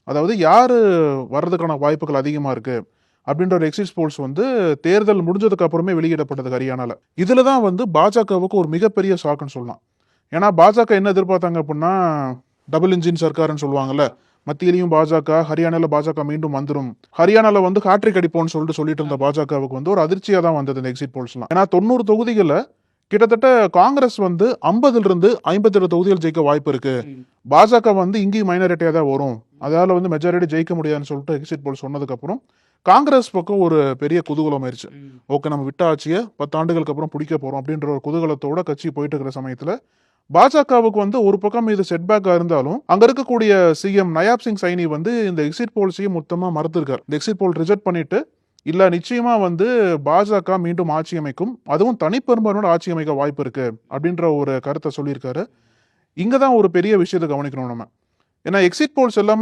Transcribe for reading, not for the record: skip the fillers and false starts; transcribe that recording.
அதாவது யாரு வர்றதுக்கான வாய்ப்புகள் அதிகமா இருக்கு அப்படின்ற ஒரு எக்ஸிட் போல்ஸ் வந்து தேர்தல் முடிஞ்சதுக்கு அப்புறமே வெளியிடப்பட்டது ஹரியானால. இதுல தான் வந்து பாஜகவுக்கு ஒரு மிகப்பெரிய ஷாக்குன்னு சொல்லலாம். ஏன்னா பாஜக என்ன எதிர்பார்த்தாங்க அப்படின்னா, டபுள் இன்ஜின் சர்க்கார்னு சொல்லுவாங்கல்ல. மத்தியிலையும் பாஜக, ஹரியானால பாஜக மீண்டும் வந்துரும். ஹரியானால வந்து ஹாட்ரிக் அடிப்போம்னு சொல்லிட்டு இருந்த பாஜகவுக்கு வந்து ஒரு அதிர்ச்சியா தான் வந்தது இந்த எக்ஸிட் போல்ஸ்லாம். ஏன்னா 90 தொகுதிகள்ல கிட்டத்தட்ட காங்கிரஸ் வந்து 50ல இருந்து 57 தொகுதிகள் ஜெயிக்க வாய்ப்பு இருக்கு. பாஜக வந்து இங்கேயும் மைனாரிட்டியா தான் வரும். அதால வந்து மெஜாரிட்டி ஜெயிக்க முடியாதுன்னு சொல்லிட்டு எக்ஸிட் போல் சொன்னதுக்கு அப்புறம் காங்கிரஸ் பக்கம் ஒரு பெரிய குதூகலம் ஆயிருச்சு. ஓகே, நம்ம விட்ட ஆட்சியை 10 ஆண்டுகளுக்கு அப்புறம் பிடிக்க போறோம் அப்படின்ற ஒரு குதூகலத்தோட கட்சி போயிட்டு இருக்கிற சமயத்துல பாஜகவுக்கு வந்து ஒரு பக்கம் இது செட்பேக்கா இருந்தாலும் அங்க இருக்கக்கூடிய சிஎம் நயாப் சிங் சைனி வந்து இந்த எக்ஸிட் போல்ஸையும் மொத்தமா மறுத்திருக்காரு. இந்த எக்ஸிட் போல் ரிஜெக்ட் பண்ணிட்டு இல்ல நிச்சயமா வந்து பாஜக மீண்டும் ஆட்சி அமைக்கும், அதுவும் தனிப்பெரும்பான்மையோட ஆட்சி அமைக்க வாய்ப்பு இருக்கு அப்படின்ற ஒரு கருத்தை சொல்லியிருக்காரு. இங்கதான் ஒரு பெரிய விஷயத்தை கவனிக்கணும் நம்ம. ஏன்னா எக்ஸிட் போல்ஸ் எல்லாமே